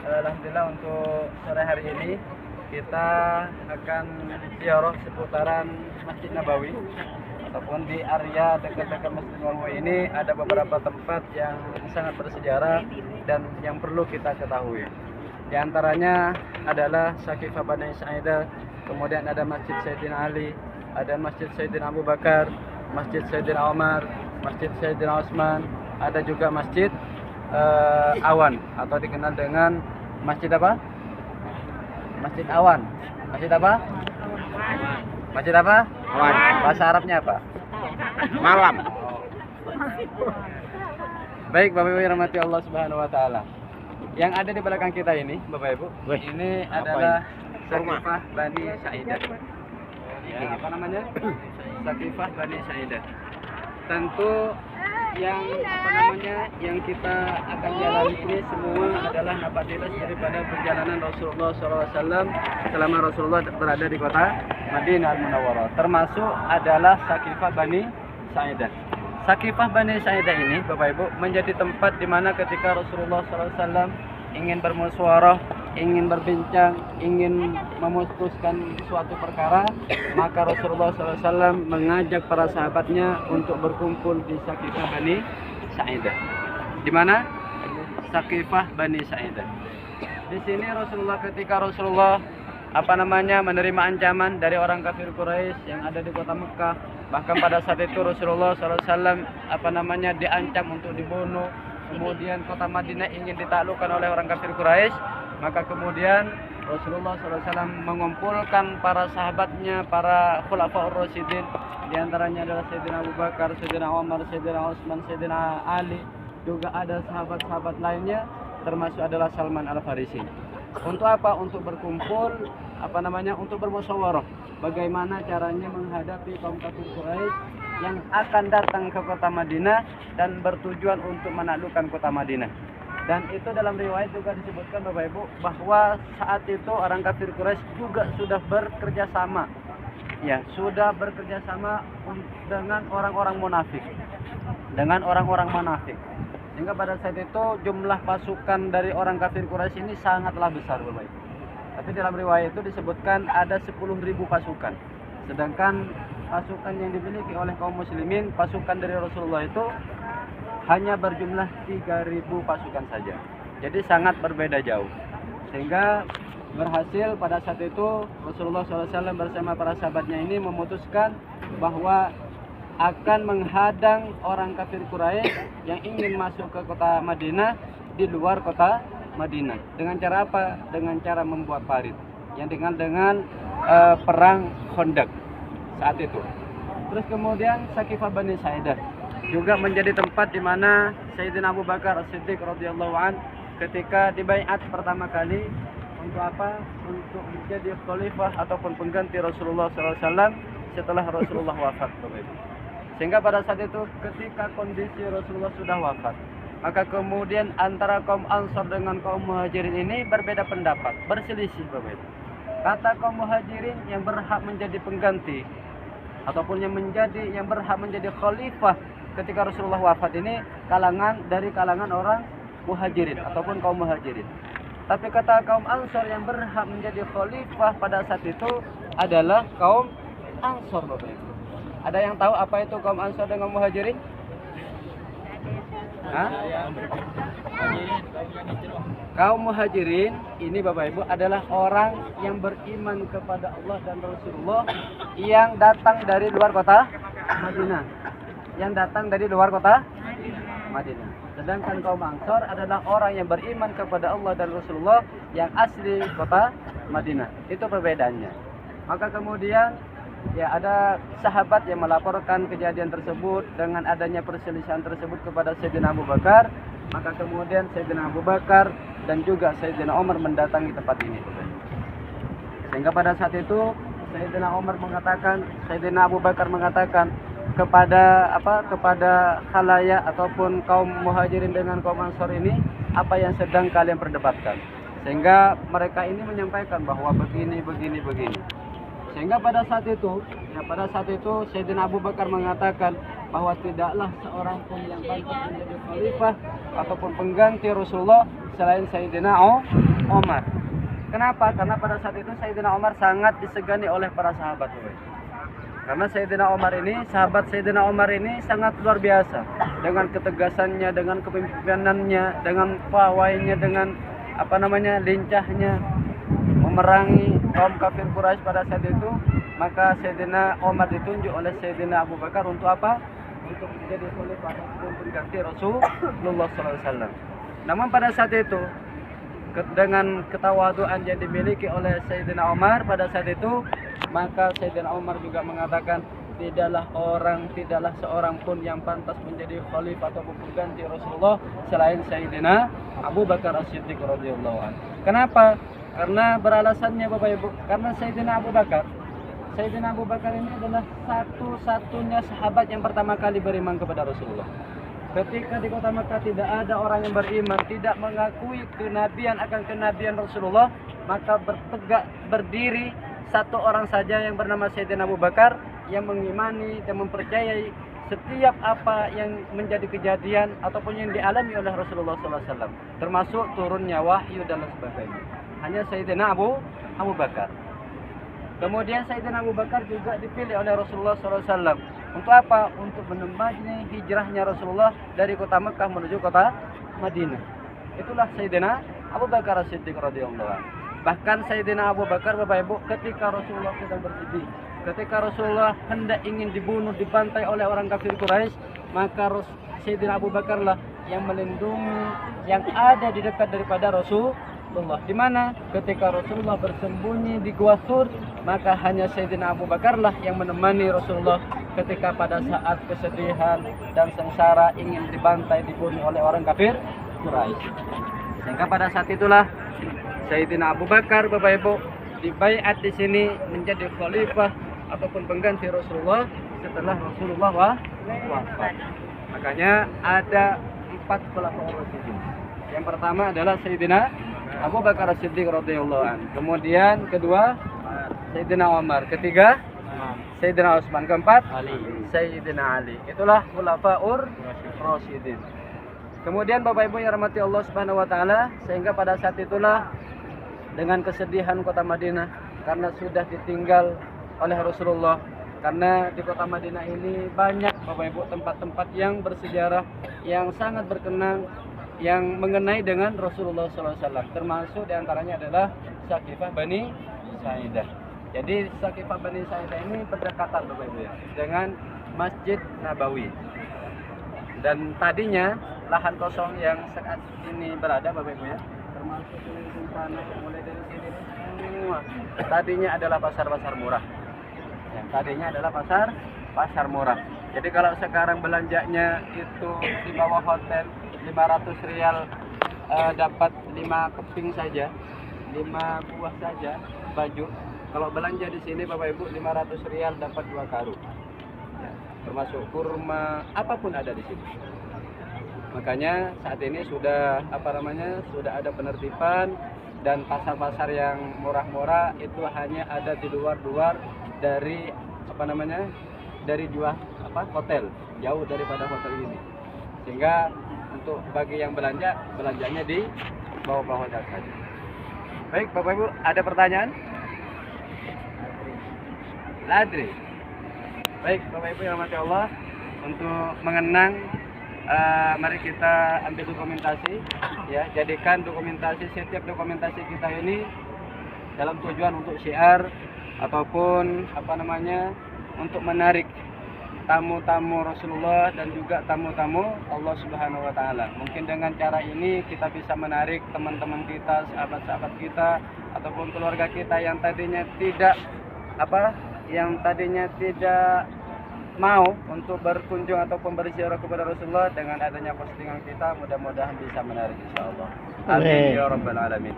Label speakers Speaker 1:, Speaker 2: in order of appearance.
Speaker 1: Alhamdulillah untuk sore hari ini kita akan ziarah seputaran Masjid Nabawi ataupun di area dekat-dekat Masjid Nabawi ini ada beberapa tempat yang sangat bersejarah dan yang perlu kita ketahui. Di antaranya adalah Saqifah Bani Sa'idah, kemudian ada Masjid Sayyidina Ali, ada Masjid Sayyidina Abu Bakar, Masjid Sayyidina Umar, Masjid Sayyidina Utsman, ada juga Masjid Awan atau dikenal dengan Masjid apa? Masjid Awan. Masjid apa? Masjid apa?
Speaker 2: Awan.
Speaker 1: Bahasa Arabnya apa?
Speaker 2: Malam.
Speaker 1: Baik, Bapak Ibu yang rahmati Allah Subhanahu wa taala. Yang ada di belakang kita ini, Bapak Ibu,
Speaker 2: Wih,
Speaker 1: ini
Speaker 2: apa
Speaker 1: adalah
Speaker 2: ini?
Speaker 1: Saqifah Bani Sa'idah. Ya, apa namanya? Saqifah Bani Sa'idah. Tentu yang kita akan jalani ini semua adalah napatilas daripada perjalanan Rasulullah SAW selama Rasulullah berada di kota Madinah Al-Munawwarah, termasuk adalah Saqifah Bani Sa'idah. Saqifah Bani Sa'idah ini, Bapak Ibu, menjadi tempat di mana ketika Rasulullah SAW ingin bermusyawarah, ingin berbincang, ingin memutuskan suatu perkara, maka Rasulullah SAW mengajak para sahabatnya untuk berkumpul di Saqifah Bani Sa'idah. Di mana? Saqifah Bani Sa'idah. Di sini ketika Rasulullah menerima ancaman dari orang kafir Quraisy yang ada di kota Mekah, bahkan pada saat itu Rasulullah SAW diancam untuk dibunuh. Kemudian kota Madinah ingin ditaklukkan oleh orang kafir Quraisy, maka kemudian Rasulullah SAW mengumpulkan para sahabatnya, para khulafaur rasyidin, diantaranya adalah Sayyidina Abu Bakar, Sayyidina Umar, Sayyidina Utsman, Sayyidina Ali, juga ada sahabat-sahabat lainnya, termasuk adalah Salman Al-Farisi. Untuk apa? Untuk berkumpul, untuk bermusyawarah bagaimana caranya menghadapi kaum kafir Quraisy yang akan datang ke kota Madinah dan bertujuan untuk menaklukkan kota Madinah. Dan itu dalam riwayat juga disebutkan, Bapak Ibu, bahwa saat itu orang kafir Quraisy juga sudah bekerja sama, dengan orang-orang munafik, sehingga pada saat itu jumlah pasukan dari orang kafir Quraisy ini sangatlah besar, Bapak Ibu. Tapi dalam riwayat itu disebutkan ada 10.000 pasukan. Sedangkan pasukan yang dimiliki oleh kaum muslimin, pasukan dari Rasulullah itu hanya berjumlah 3.000 pasukan saja. Jadi sangat berbeda jauh. Sehingga berhasil pada saat itu Rasulullah SAW bersama para sahabatnya ini memutuskan bahwa akan menghadang orang kafir Quraisy yang ingin masuk ke kota Madinah di luar kota Madinah. Dengan cara apa? Dengan cara membuat parit yang dengan perang Khandaq saat itu. Terus kemudian Saqifah Bani Sa'idah juga menjadi tempat di mana Sayyidina Abu Bakar As-Siddiq radhiyallahu an ketika dibaiat pertama kali untuk apa? Untuk menjadi khalifah ataupun pengganti Rasulullah SAW setelah Rasulullah wafat. Sehingga pada saat itu ketika kondisi Rasulullah sudah wafat, maka kemudian antara kaum Ansar dengan kaum Muhajirin ini berbeda pendapat, berselisih, Bapak Ibu. Kata kaum Muhajirin yang berhak menjadi pengganti ataupun yang berhak menjadi khalifah ketika Rasulullah wafat ini dari kalangan orang Muhajirin ataupun kaum Muhajirin. Tapi kata kaum Ansar yang berhak menjadi khalifah pada saat itu adalah kaum Ansar, Bapak Ibu. Ada yang tahu apa itu kaum Ansar dengan Muhajirin? Kaum Muhajirin ini, Bapak Ibu, adalah orang yang beriman kepada Allah dan Rasulullah yang datang dari luar kota Madinah. Sedangkan kaum Ansar adalah orang yang beriman kepada Allah dan Rasulullah yang asli kota Madinah. Itu perbedaannya. Maka kemudian ada sahabat yang melaporkan kejadian tersebut dengan adanya perselisihan tersebut kepada Sayyidina Abu Bakar. Maka kemudian Sayyidina Abu Bakar dan juga Sayyidina Umar mendatangi tempat ini. Sehingga pada saat itu Sayyidina Abu Bakar mengatakan kepada khalayak ataupun kaum Muhajirin dengan kaum Ansar ini, apa yang sedang kalian perdebatkan. Sehingga mereka ini menyampaikan bahwa begini. Sehingga pada saat itu Sayyidina Abu Bakar mengatakan, bahwa tidaklah seorang pun yang pantas menjadi khalifah ataupun pengganti Rasulullah selain Sayyidina Umar. Kenapa? Karena pada saat itu Sayyidina Umar sangat disegani oleh para sahabat. Karena Sayyidina Umar ini, sahabat Sayyidina Umar ini sangat luar biasa dengan ketegasannya, dengan kepemimpinannya, dengan pawainya, dengan lincahnya memerangi kaum kafir Quraisy pada saat itu. Maka Sayyidina Umar ditunjuk oleh Sayyidina Abu Bakar untuk apa? Untuk menjadi khalifah dan pengganti Rasulullah SAW. Namun pada saat itu dengan ketawaduan yang dimiliki oleh Sayyidina Umar pada saat itu, maka Sayyidina Umar juga mengatakan tidaklah seorang pun yang pantas menjadi khalifah atau pengganti Rasulullah selain Sayyidina Abu Bakar As-Siddiq radhiyallahu anhu. Kenapa? Karena beralasannya Bapak Ibu, karena Sayyidina Abu Bakar ini adalah satu-satunya sahabat yang pertama kali beriman kepada Rasulullah. Ketika di kota Makkah tidak ada orang yang beriman, tidak mengakui kenabian Rasulullah, maka berdiri satu orang saja yang bernama Sayyidina Abu Bakar yang mengimani dan mempercayai setiap apa yang menjadi kejadian ataupun yang dialami oleh Rasulullah SAW, termasuk turunnya wahyu dan lain sebagainya. Hanya Sayyidina Abu Bakar. Kemudian Sayyidina Abu Bakar juga dipilih oleh Rasulullah SAW. Untuk apa? Untuk menemani hijrahnya Rasulullah dari kota Mekah menuju kota Madinah. Itulah Sayyidina Abu Bakar As-Siddiq radhiyallahu anhu. Bahkan Sayyidina Abu Bakar, Bapak Ibu, ketika Rasulullah sedang bersedih, ketika Rasulullah hendak ingin dibunuh, dibantai oleh orang kafir Quraisy, maka Sayyidina Abu Bakar lah yang melindungi, yang ada di dekat daripada Rasulullah. Di mana ketika Rasulullah bersembunyi di Gua Sur, maka hanya Sayyidina Abu Bakar lah yang menemani Rasulullah ketika pada saat kesedihan dan sengsara ingin dibantai, dibunuh oleh orang kafir Quraisy. Sehingga pada saat itulah Sayyidina Abu Bakar, Bapak Ibu, dibaiat di sini menjadi khalifah ataupun pengganti Rasulullah setelah Rasulullah wafat. Makanya ada 4 khulafaur rasyidin. Yang pertama adalah Sayyidina Abu Bakar As-Siddiq radhiyallahu anhu. Kemudian kedua Sayyidina Umar, ketiga Sayyidina Utsman, keempat Sayyidina Ali. Itulah khulafaur rasyidin. Kemudian Bapak Ibu yang rahmati Allah Subhanahu wa taala, sehingga pada saat itulah dengan kesedihan kota Madinah karena sudah ditinggal oleh Rasulullah. Karena di kota Madinah ini banyak Bapak Ibu tempat-tempat yang bersejarah, yang sangat berkenang, yang mengenai dengan Rasulullah SAW, termasuk diantaranya adalah Saqifah Bani Sa'idah. Jadi Saqifah Bani Sa'idah ini berdekatan Bapak Ibu ya dengan Masjid Nabawi. Dan tadinya lahan kosong yang saat ini berada Bapak Ibu ya, termasuk di sana mulai dari sini semua tadinya adalah pasar-pasar murah. Yang tadinya adalah pasar murah. Jadi kalau sekarang belanjanya itu di bawah hotel 500 rial dapat 5 keping saja, 5 buah saja baju. Kalau belanja di sini Bapak Ibu 500 rial dapat 2 karung. Ya, termasuk kurma, apapun ada di sini. Makanya saat ini sudah sudah ada penertiban, dan pasar-pasar yang murah-murah itu hanya ada di luar-luar dari dari hotel, jauh daripada hotel ini. Sehingga untuk bagi yang belanjanya di bawah hotel saja. Baik Bapak Ibu, ada pertanyaan? Ladri. Baik Bapak Ibu yang rahmati Allah, untuk mengenang mari kita ambil dokumentasi ya, jadikan setiap dokumentasi kita ini dalam tujuan untuk syiar ataupun untuk menarik tamu-tamu Rasulullah dan juga tamu-tamu Allah Subhanahu wa taala. Mungkin dengan cara ini kita bisa menarik teman-teman kita, sahabat-sahabat kita ataupun keluarga kita yang tadinya tidak mau untuk berkunjung ataupun berziarah kepada Rasulullah. Dengan adanya postingan kita mudah-mudahan bisa menarik insyaallah. Amin ya rabbal alamin.